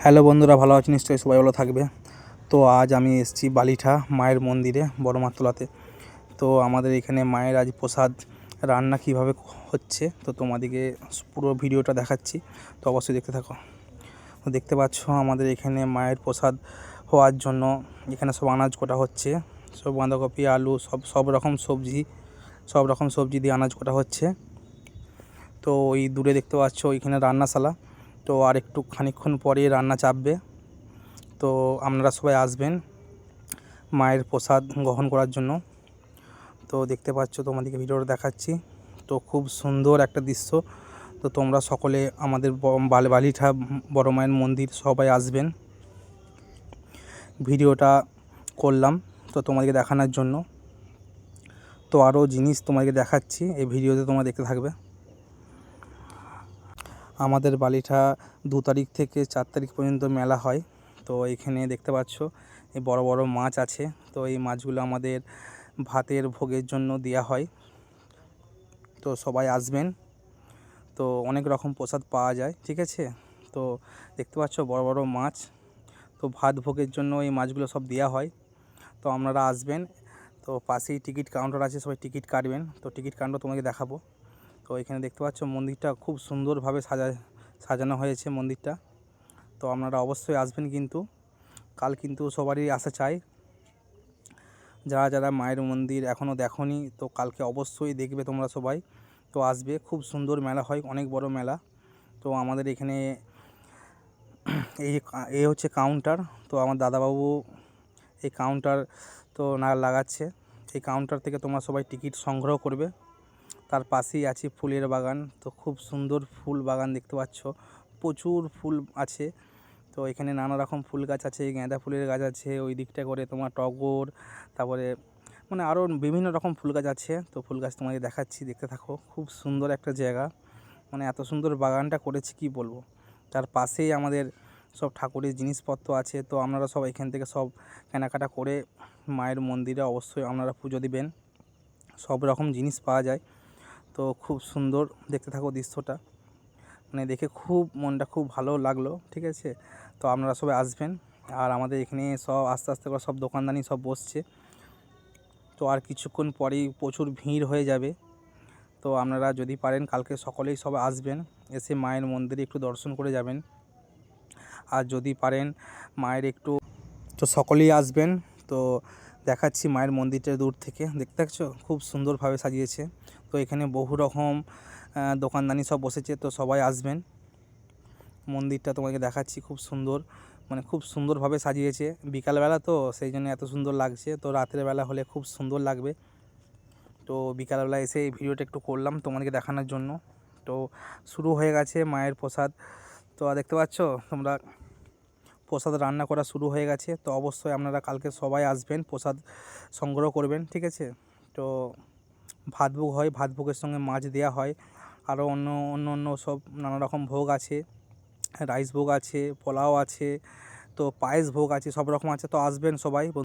Hello বন্ধুরা, ভালো আছেন নিশ্চয়ই, সবাই ভালো থাকবে। তো আজ আমি এসেছি বালিঠা মায়ের মন্দিরে বড় মাতলাতে। তো আমাদের এখানে মায়ের আজ প্রসাদ রান্না কিভাবে হচ্ছে তো তোমাদেরকে পুরো ভিডিওটা দেখাচ্ছি, তো অবশ্যই দেখতে থাকো। তো দেখতে পাচ্ছ আমাদের এখানে মায়ের প্রসাদ হওয়ার জন্য এখানে সব আনাজ কোটা হচ্ছে, সব বাঁধাকপি, আলু, সব রকম সবজি দিয়ে আনাজ কোটা হচ্ছে। তো ওই দূরে দেখতে পাচ্ছ ওইখানে রান্নাশালা, তো আর একটু খানিকক্ষণ পরে রান্না চাপবে। তো আপনারা সবাই আসবেন মায়ের প্রসাদ গ্রহণ করার জন্য। তো দেখতে পাচ্ছ তোমাদেরকে ভিডিওটা দেখাচ্ছি, তো খুব সুন্দর একটা দৃশ্য। তো তোমরা সকলে আমাদের বালিঠা বড় মায়ের মন্দির সবাই আসবেন। ভিডিওটা করলাম তো তোমাদেরকে দেখানোর জন্য। তো আরও জিনিস তোমাদেরকে দেখাচ্ছি এই ভিডিওতে, তোমরা দেখতে থাকবে। আমাদের বালিঠা 2 তারিখ থেকে 4 তারিখ পর্যন্ত মেলা হয়। তো এখানে দেখতে পাচ্ছ এই বড় বড় মাছ আছে। তো এই মাছগুলো আমাদের ভাতের ভোগের জন্য দেওয়া হয়। তো সবাই আসবেন। তো অনেক রকম প্রসাদ পাওয়া যায়, ঠিক আছে। তো দেখতে পাচ্ছ বড় বড় মাছ, তো ভাত ভোগের জন্য এই মাছগুলো সব দেওয়া হয়। তো আপনারা আসবেন। তো পাশেই টিকিট কাউন্টার আছে, সবাই টিকিট কাটবেন। তো টিকিট কাউন্টার তোমাকে দেখাবো। তো এখানে দেখতে পাচ্ছ মন্দিরটা খুব সুন্দরভাবে সাজানো হয়েছে মন্দিরটা। তো আপনারা অবশ্যই আসবেন, কিন্তু কাল কিন্তু সবারই আসা চাই। যারা যারা মায়ের মন্দির এখনও দেখোনি, তো কালকে অবশ্যই দেখবে তোমরা সবাই। তো আসবে, খুব সুন্দর মেলা হয়, অনেক বড় মেলা। তো আমাদের এখানে এই হচ্ছে কাউন্টার। তো আমার দাদাবাবু এই কাউন্টার তো লাগাচ্ছে। এই কাউন্টার থেকে তোমরা সবাই টিকিট সংগ্রহ করবে। তার পাশেই আছে ফুলের বাগান। তো খুব সুন্দর ফুল বাগান দেখতে পাচ্ছ, প্রচুর ফুল আছে। তো এখানে নানা রকম ফুল গাছ আছে, গাঁদা ফুলের গাছ আছে, ওই দিকটা করে তোমার টগর, তারপরে মানে আরও বিভিন্ন রকম ফুল গাছ আছে। তো ফুল গাছ তোমাকে দেখাচ্ছি, দেখতে থাকো। খুব সুন্দর একটা জায়গা, মানে এত সুন্দর বাগানটা করেছে কি বলবো। তার পাশেই আমাদের সব ঠাকুরের জিনিসপত্র আছে। তো আপনারা সব এখান থেকে সব কেনাকাটা করে মায়ের মন্দিরে অবশ্যই আপনারা পুজো দিবেন। সব রকম জিনিস পাওয়া যায়। তো খুব সুন্দর দেখতে থাকো দৃশ্যটা, মানে দেখে খুব মনটা খুব ভালো লাগলো, ঠিক আছে। তো আপনারা সবাই আসবেন। আর আমাদের এখানে সব আস্তে আস্তে করে সব দোকানদানি সব বসছে। তো আর কিছুক্ষণ পরেই প্রচুর ভিড় হয়ে যাবে। তো আপনারা যদি পারেন কালকে সকলেই সবাই আসবেন, এসে মায়ের মন্দিরে একটু দর্শন করে যাবেন। আর যদি পারেন মায়ের একটু, তো সকলেই আসবেন। তো দেখাচ্ছি মায়ের মন্দিরটা দূর থেকে, দেখতে পাচ্ছ খুব সুন্দরভাবে সাজিয়েছে। তো এখানে বহু রকম দোকানদানি সব বসেছে, তো সবাই আসবেন। মন্দিরটা তোমাকে দেখাচ্ছি, খুব সুন্দর, মানে খুব সুন্দরভাবে সাজিয়েছে। বিকালবেলা তো সেই জন্য এত সুন্দর লাগছে, তো রাতের বেলা হলে খুব সুন্দর লাগবে। তো বিকালবেলা এসে এই ভিডিওটা একটু করলাম তোমাদেরকে দেখানোর জন্য। তো শুরু হয়ে গেছে মায়ের প্রসাদ। তো দেখতে পাচ্ছ তোমরা প্রসাদ রান্না করা শুরু হয়ে গেছে। তো অবশ্যই আপনারা কালকে সবাই আসবেন, প্রসাদ সংগ্রহ করবেন, ঠিক আছে। তো ভাতভোগ হয়, ভাতভোগের সঙ্গে মাছ দেওয়া হয়, আরও অন্য সব নানা রকম ভোগ আছে, রাইস ভোগ আছে, পোলাও আছে, তো পায়েস ভোগ আছে, সব রকম আছে। তো আসবেন সবাই।